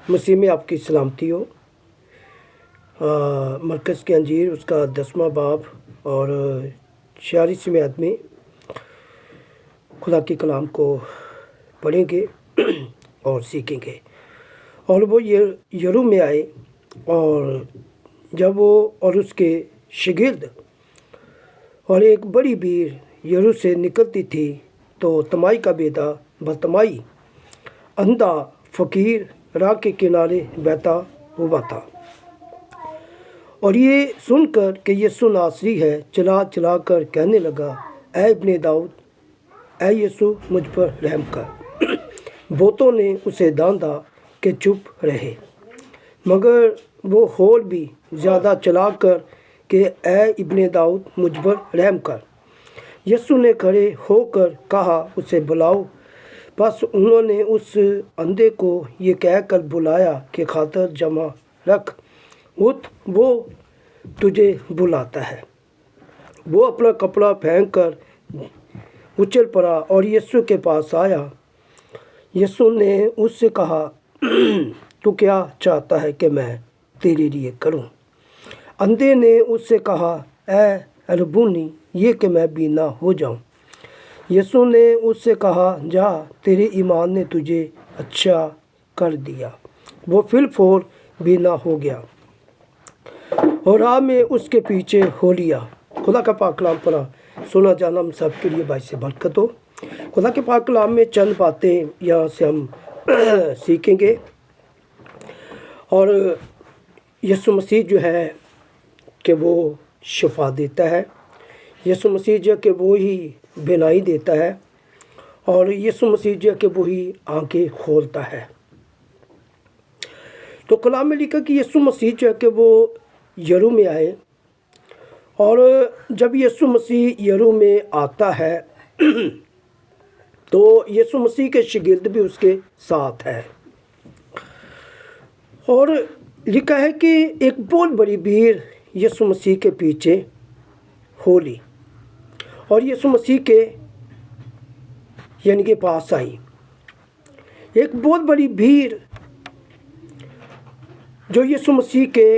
مسیح میں آپ کی سلامتی ہو۔ مرکز کے انجیل اس کا 10واں باب اور 46ویں عدد میں خدا کے کلام کو پڑھیں گے اور سیکھیں گے۔ اور وہ یرو میں آئے، اور جب وہ اور اس کے شاگرد اور ایک بڑی بھیڑ یرو سے نکلتی تھی تو تمائی کا بیٹا برتمائی اندھا فقیر راہ کے کنارے بیٹھا ہوا تھا، اور یہ سن کر کہ یسوع ناصری ہے چلا چلا کر کہنے لگا، اے ابن داؤد، اے یسوع مجھ پر رحم کر۔ بہتوں نے اسے ڈانٹا کہ چپ رہے، مگر وہ اور بھی زیادہ چلا کر کہ اے ابن داؤد مجھ پر رحم کر۔ یسوع نے کھڑے ہو کر کہا، اسے بلاؤ۔ بس انہوں نے اس اندھے کو یہ کہہ کر بلایا کہ خاطر جمع رکھ، اٹھ، وہ تجھے بلاتا ہے۔ وہ اپنا کپڑا پھینک کر اچھل پڑا اور یسوع کے پاس آیا۔ یسوع نے اس سے کہا، تو کیا چاہتا ہے کہ میں تیرے لیے کروں؟ اندھے نے اس سے کہا، اے ربونی، یہ کہ میں بینا ہو جاؤں۔ یسوع نے اس سے کہا، جا، تیرے ایمان نے تجھے اچھا کر دیا۔ وہ فی الفور بینا ہو گیا اور راہ میں اس کے پیچھے ہو لیا۔ خدا کا پاک کلام پڑھا سنا جانا ہم سب کے لیے باعث برکت ہو۔ خدا کے پاک کلام میں چند باتیں یہاں سے ہم سیکھیں گے، اور یسوع مسیح جو ہے کہ وہ شفا دیتا ہے، یسوع مسیح جو کہ وہی بینائی دیتا ہے، اور یسوع مسیح جو کہ وہی آنکھیں کھولتا ہے۔ تو کلام میں لکھا کہ یسوع مسیح جو کہ وہ یرو میں آئے، اور جب یسوع مسیح یرو میں آتا ہے تو یسوع مسیح کے شاگرد بھی اس کے ساتھ ہے، اور لکھا ہے کہ ایک بہت بڑی بھیڑ یسوع مسیح کے پیچھے ہو لی اور یسوع مسیح کے یعنی کہ پاس آئی۔ ایک بہت بڑی بھیڑ جو یسوع مسیح کے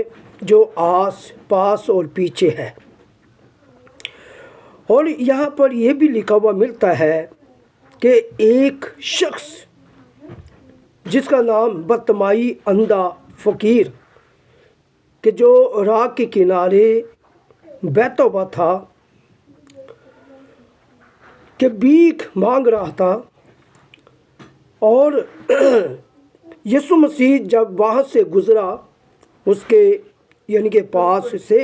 جو آس پاس اور پیچھے ہے، اور یہاں پر یہ بھی لکھا ہوا ملتا ہے کہ ایک شخص جس کا نام برتمائی اندھا فقیر کہ جو راہ کے کنارے بیٹھا ہوا تھا، کہ بھیک مانگ رہا تھا، اور یسوع مسیح جب وہاں سے گزرا اس کے یعنی کہ پاس سے،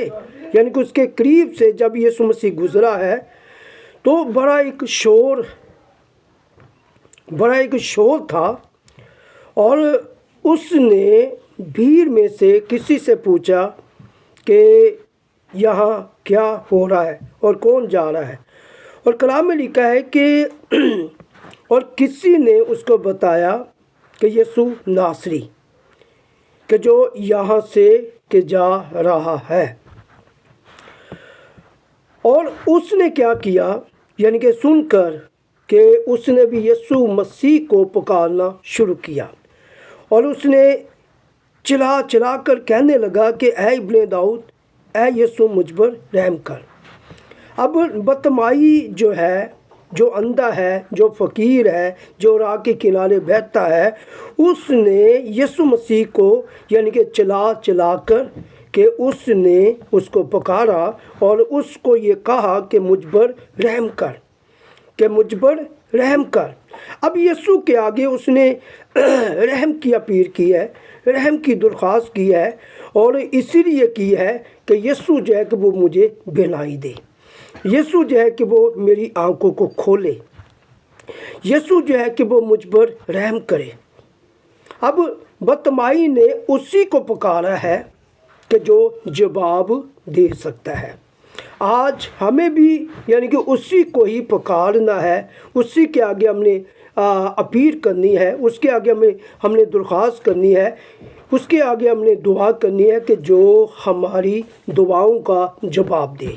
یعنی کہ اس کے قریب سے جب یسوع مسیح گزرا ہے تو بڑا ایک شور تھا، اور اس نے بھیڑ میں سے کسی سے پوچھا کہ یہاں کیا ہو رہا ہے اور کون جا رہا ہے، اور کلام میں لکھا ہے کہ اور کسی نے اس کو بتایا کہ یسوع ناصری کہ جو یہاں سے کہ جا رہا ہے۔ اور اس نے کیا کیا، یعنی کہ سن کر کہ اس نے بھی یسوع مسیح کو پکارنا شروع کیا، اور اس نے چلا چلا کر کہنے لگا کہ اے ابن داؤد، اے یسوع مجھ پر رحم کر۔ اب برتمائی جو ہے، جو اندھا ہے، جو فقیر ہے، جو راہ کے کنارے بیٹھتا ہے، اس نے یسوع مسیح کو یعنی کہ چلا چلا کر کہ اس نے اس کو پکارا اور اس کو یہ کہا کہ مجھ پر رحم کر، کہ مجھ پر رحم کر۔ اب یسوع کے آگے اس نے رحم کی اپیل کی ہے، رحم کی درخواست کی ہے، اور اسی لیے کی ہے کہ یسوع جو ہے کہ وہ مجھے بینائی دے، یسوع جو ہے کہ وہ میری آنکھوں کو کھولے، یسوع جو ہے کہ وہ مجھ پر رحم کرے۔ اب برتمائی نے اسی کو پکارا ہے کہ جو جواب دے سکتا ہے۔ آج ہمیں بھی یعنی کہ اسی کو ہی پکارنا ہے، اسی کے آگے ہم نے اپیل کرنی ہے، اس کے آگے ہم نے درخواست کرنی ہے، اس کے آگے ہم نے دعا کرنی ہے کہ جو ہماری دعاؤں کا جواب دے،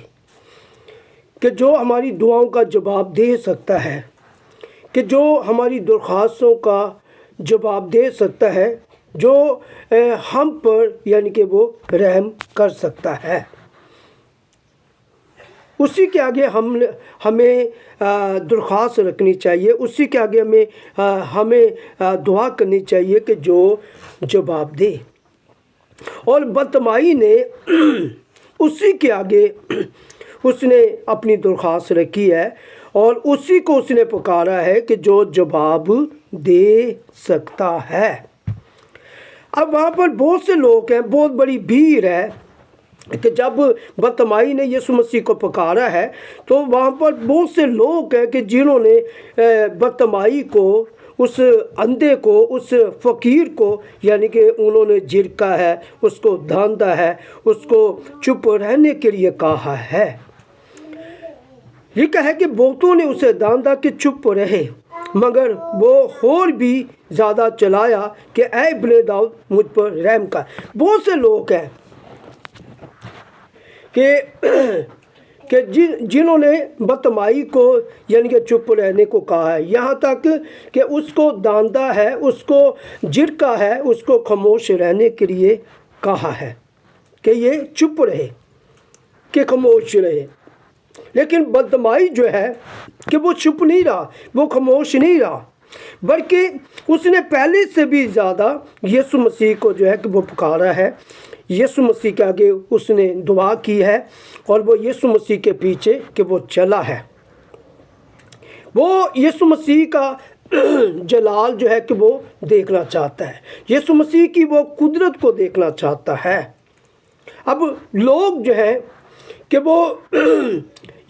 کہ جو ہماری دعاؤں کا جواب دے سکتا ہے، کہ جو ہماری درخواستوں کا جواب دے سکتا ہے، जो हम पर यानी कि वो रहम कर सकता है। उसी के आगे हमें दरख्वास्त रखनी चाहिए, उसी के आगे हमें दुआ करनी चाहिए कि जो जवाब दे। और बदतमाई ने उसी के आगे उसने अपनी दरख्वास्त रखी है और उसी को उसने पुकारा है कि जो जवाब दे सकता है। अब वहाँ पर बहुत से लोग हैं, बहुत बड़ी भीड़ है कि जब बदतमाई ने यीशु मसीह को पुकारा है तो वहाँ पर बहुत से लोग हैं कि जिन्होंने बदतमाई को, उस अंधे को, उस फ़कीर को यानी कि उन्होंने झिड़का है, उसको धांधा है, उसको चुप रहने के लिए कहा है। लिखा है कि बहुतों ने उसे धांधा कि चुप रहे, मगर वो और भी ज़्यादा चलाया कि ऐ इब्ने दाऊद मुझ पर रहम कर। बहुत से लोग हैं कि जिन्होंने बदतमाई को यानी कि चुप रहने को कहा है, यहाँ तक कि उसको दांदा है, उसको झिड़का है, उसको खामोश रहने के लिए कहा है कि ये चुप रहे, कि खामोश रहे। लेकिन बदतमाई जो है कि वो चुप नहीं रहा, वो खामोश नहीं रहा, बल्कि उसने पहले से भी ज़्यादा यीशु मसीह को जो है कि वो पुकारा है। यीशु मसीह के आगे उसने दुआ की है और वो यीशु मसीह के पीछे कि वो चला है। वो यीशु मसीह का जलाल जो है कि वो देखना चाहता है, यीशु मसीह की वो कुदरत को देखना चाहता है। अब लोग जो है कि वो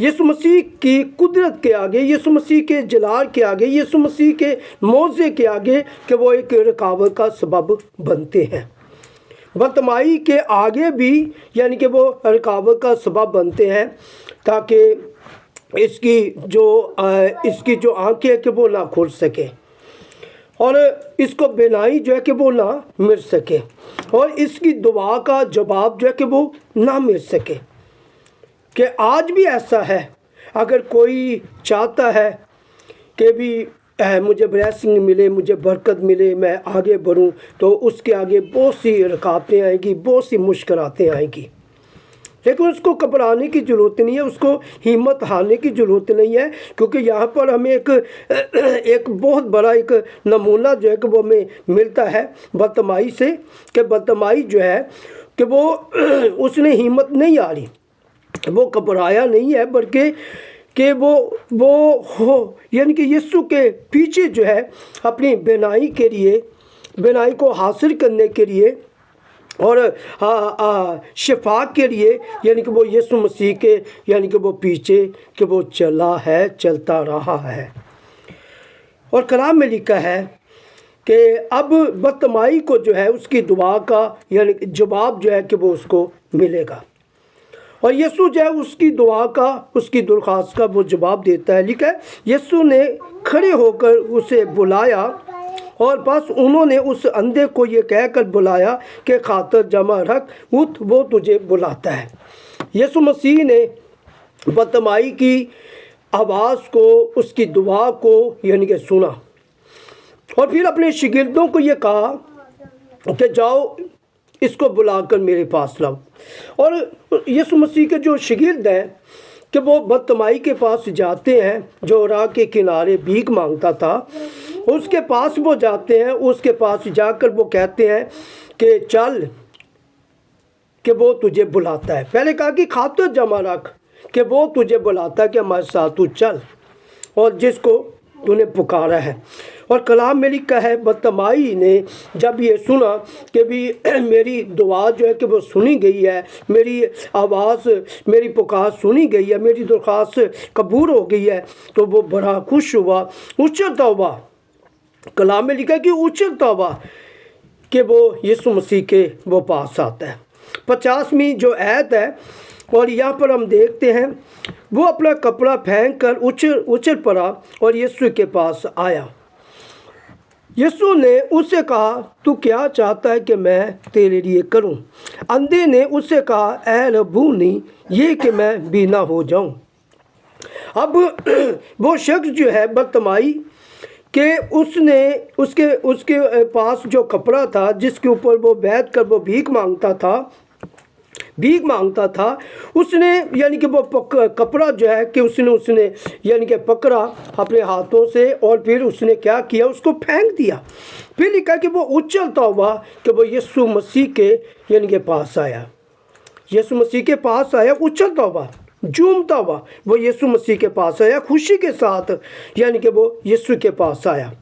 यीशु मसीह की कुदरत के आगे, यीशु मसीह के जलाल के आगे, यीशु मसीह के मौजे के आगे कि वो एक रुकावट का सबब बनते हैं। बदतमाई के आगे भी यानी कि वो रुकावट का सबब बनते हैं ताकि इसकी जो आंखें कि वो ना खुल सके और इसको बिनाई जो है कि वो ना मिल सके और इसकी दुआ का जवाब जो है कि वो ना मिल सके। कि आज भी ऐसा है, अगर कोई चाहता है कि भी मुझे ब्लेसिंग मिले, मुझे बरकत मिले, मैं आगे बढ़ूं, तो उसके आगे बहुत सी रुकावटें आएंगी, बहुत सी मुश्किलातें आएंगी। लेकिन उसको घबराने की ज़रूरत नहीं है, उसको हिम्मत हारने की ज़रूरत नहीं है, क्योंकि यहाँ पर हमें एक बहुत बड़ा एक नमूना जो है कि वो हमें मिलता है बदतमाई से। कि बदतमाई जो है कि वो उसने हिम्मत नहीं हारी, वो घबराया नहीं है, बल्कि कि वो हो यानी कि यीशु के पीछे जो है अपनी बिनाई के लिए, बिनाई को हासिल करने के लिए और शिफा के लिए यानी कि वो यीशु मसीह के यानी कि वो पीछे कि वो चला है, चलता रहा है। और कलाम में लिखा है कि अब बदतमाई को जो है उसकी दुआ का यानी जवाब जो है कि वो उसको मिलेगा और यीशु जो है उसकी दुआ का, उसकी दरख्वास्त का वो जवाब देता है। लिखा है यीशु ने खड़े होकर उसे बुलाया और बस उन्होंने उस अंधे को ये कहकर बुलाया कि खातर जमा रख, उठ, वो तुझे बुलाता है। यीशु मसीह ने बदतमाई की आवाज़ को, उसकी दुआ को यानी कि सुना और फिर अपने शागिर्दों को ये कहा कि जाओ इसको बुलाकर मेरे पास लाओ। और यीशु मसीह के जो शागिर्द हैं कि वो बदतमाई के पास जाते हैं, जो राह के किनारे भीख मांगता था, उसके पास वो जाते हैं, उसके पास जाकर वो कहते हैं कि चल कि वो तुझे बुलाता है। पहले कहा कि खातर जमा रख कि वो तुझे बुलाता है कि हमारे साथ तू चल और जिसको तूने पुकारा है। और कलाम में लिखा है बदतमाई ने जब ये सुना कि भी मेरी दुआ जो है कि वो सुनी गई है, मेरी आवाज़, मेरी पुकार सुनी गई है, मेरी दरख्वास्त कबूल हो गई है, तो वो बड़ा खुश हुआ, उछलता हुआ। कलाम में लिखा है कि उछलता हुआ कि वो यीशु मसीह के वो पास आता है। 50वीं जो आयत है और यहाँ पर हम देखते हैं वो अपना कपड़ा फेंक कर उछल पड़ा और यीशु के पास आया। यीशु ने उससे कहा तू क्या चाहता है कि मैं तेरे लिए करूं? अंधे ने उससे कहा ऐ रब्बूनी, ये कि मैं बीना हो जाऊं। अब वो शख्स जो है बदतमाई کہ उसके पास जो कपड़ा था जिसके ऊपर वो बैठ कर वो भीख मांगता था उसने यानी कि वो कपड़ा जो है कि उसने यानी कि पकड़ा अपने हाथों से और फिर उसने क्या किया, उसको फेंक दिया। फिर लिखा कि वो उछलता हुआ कि वो यीशु मसीह के यानी कि पास आया, यीशु मसीह के पास आया, उछलता हुआ झूमता हुआ वो यीशु मसीह के पास आया, खुशी के साथ यानी कि वो यीशु के पास आया।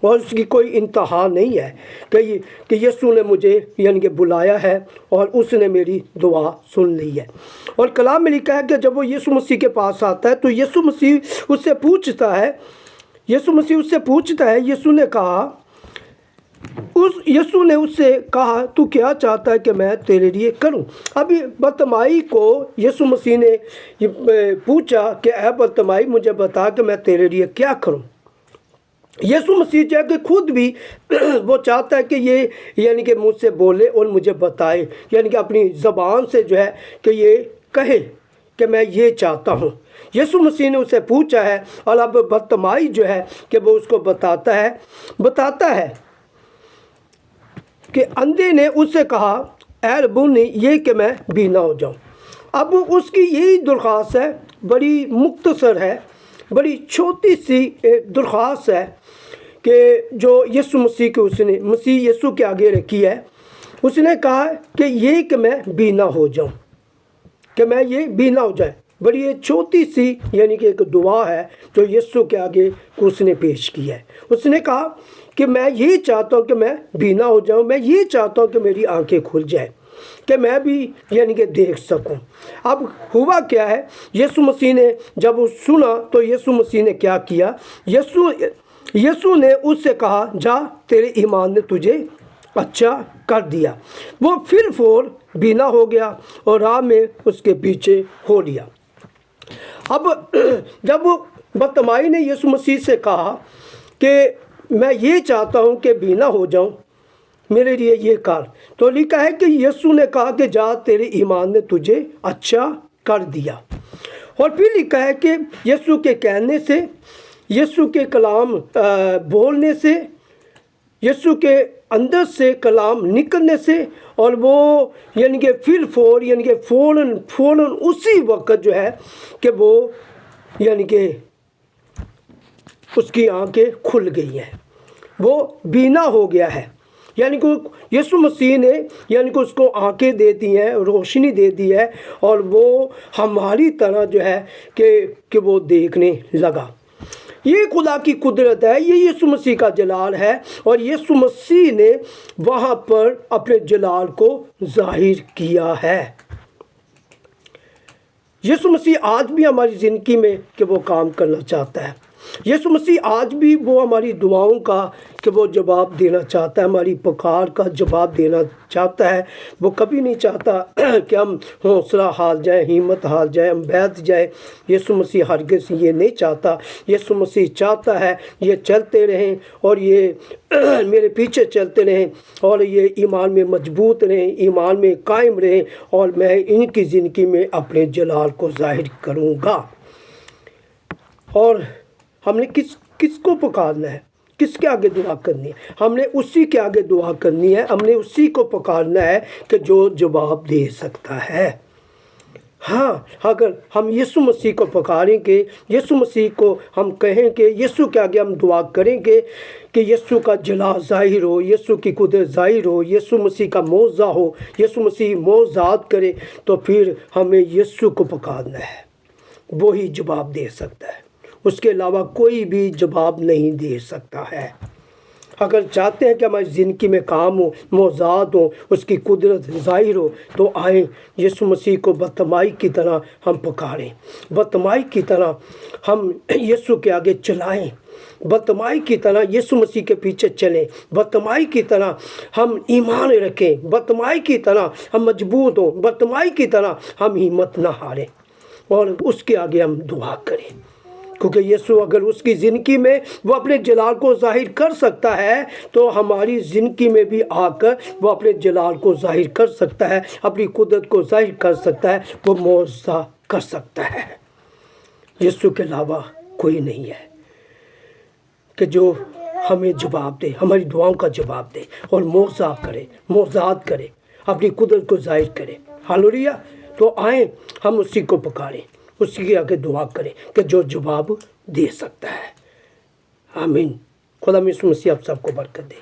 और उसकी कोई इंतहा नहीं है कि यीशु ने मुझे यानी कि बुलाया है और उसने मेरी दुआ सुन ली है। और कलाम में लिखा है कि जब वो यीशु मसीह के पास आता है तो यीशु मसीह उससे पूछता है, यीशु ने उससे कहा तू क्या चाहता है कि मैं तेरे लिए करूं। अभी बतमाई को यीशु मसीह ने पूछा कि ऐ बतमाई मुझे बता कि मैं तेरे लिए क्या करूं। यीशु मसीह जो है कि खुद भी वो चाहता है कि ये यानी कि मुझसे बोले और मुझे बताए, यानी कि अपनी ज़बान से जो है कि ये कहे कि मैं ये चाहता हूँ। यीशु मसीह ने उसे पूछा है और अब बतमाई जो है कि वो उसको बताता है कि अंधे ने उससे कहा ऐ रब्बूनी ये कि मैं बीना हो जाऊँ। अब उसकी यही दरख्वास्त है, बड़ी मुख्तसर है, बड़ी छोटी सी दरख्वास्त है कि जो यीशु मसीह के उसने मसीह यीशु के आगे रखी है। उसने कहा कि ये कि मैं बीना हो जाऊं, कि मैं ये बीना हो जाए। बड़ी ये छोटी सी यानी कि एक दुआ है जो यीशु के आगे उसने पेश की है। उसने कहा कि मैं ये चाहता हूँ कि मैं बीना हो जाऊँ, मैं ये चाहता हूँ कि मेरी आंखें खुल जाए कि मैं भी यानी कि देख सकूं। अब हुआ क्या है, यीशु मसीह ने जब वो सुना तो यीशु मसीह ने क्या किया, यीशु ने उससे कहा जा तेरे ईमान ने तुझे अच्छा कर दिया। वो फिर फौर बीना हो गया और राह में उसके पीछे हो लिया। अब जब वो बतमाई ने यीशु मसीह से कहा कि मैं ये चाहता हूँ कि बीना हो जाऊँ, मेरे लिए ये कर, तो लिखा है कि यीशु ने कहा कि जा तेरे ईमान ने तुझे अच्छा कर दिया। और फिर लिखा है कि यीशु के कहने से, यीशु के कलाम बोलने से, यीशु के अंदर से कलाम निकलने से और वो यानी कि फिर यानी कि फ़ौरन उसी वक्त जो है कि वो यानी कि उसकी आंखें खुल गई हैं, वो बीना हो गया है। यानी कि यीशु मसीह ने यानी कि उसको आंखें दे दी हैं, रोशनी दे दी है और वो हमारी तरह जो है कि वो देखने लगा। ये खुदा की कुदरत है, ये यीशु मसीह का जलाल है और यीशु मसीह ने वहाँ पर अपने जलाल को जाहिर किया है। यीशु मसीह आज भी हमारी ज़िंदगी में कि वो काम करना चाहता है। यीशु मसीह आज भी वो हमारी दुआओं का कि वो जवाब देना चाहता है, हमारी पुकार का जवाब देना चाहता है। वो कभी नहीं चाहता कि हम हौसला हार जाएं, हिम्मत हार जाएं, हम बैठ जाएं। यीशु मसीह हरगिज़ ये नहीं चाहता। यीशु मसीह चाहता है ये चलते रहें और ये मेरे पीछे चलते रहें और ये ईमान में मजबूत रहें, ईमान में कायम रहें और मैं इनकी ज़िंदगी में अपने जलाल को ज़ाहिर करूँगा। और हमने किसको पुकारना है, किसके आगे दुआ करनी है? हमने उसी के आगे दुआ करनी है, हमने उसी को पुकारना है कि जो जवाब दे सकता है। हाँ, अगर हम यीशु मसीह को पुकारेंगे, यीशु मसीह को हम कहेंगे, यीशु के आगे हम दुआ करेंगे कि यीशु का जलाल ज़ाहिर हो, यीशु की कुदरत ज़ाहिर हो, यीशु मसीह का मौज़ा हो, यीशु मसीह मौज़ात करे, तो फिर हमें यीशु को पुकारना है। वो ही जवाब दे सकता है, उसके अलावा कोई भी जवाब नहीं दे सकता है। अगर चाहते हैं कि हमारी ज़िंदगी में काम हो, मौज़ात हो, उसकी कुदरत ज़ाहिर हो, तो आए यीशु मसीह को बतमाई की तरह हम पुकारें, बतमाई की तरह हम यीशु के आगे चलाएं, बतमाई की तरह यीशु मसीह के पीछे चलें, बतमाई की तरह हम ईमान रखें, बतमाई की तरह हम मजबूत हों, बतमाई की तरह हम हिम्मत ना हारें और उसके आगे हम दुआ करें। क्योंकि यीशु अगर उसकी ज़िंदगी में वो अपने जलाल को ज़ाहिर कर सकता है, तो हमारी ज़िंदगी में भी आकर वो अपने जलाल को ज़ाहिर कर सकता है, अपनी कुदरत को ज़ाहिर कर सकता है, वो मौज़ा कर सकता है। यीशु के अलावा कोई नहीं है کہ جو ہمیں جواب دے، ہماری دعاؤں کا جواب دے اور معجزات کرے، اپنی قدرت کو ظاہر کرے۔ ہالولیہ۔ تو آئیں ہم اسی کو پکاریں، اسی کے آگے دعا کریں کہ جو جواب دے سکتا ہے۔ آمین۔ خدا یسوع مسیح آپ سب کو برکت دے۔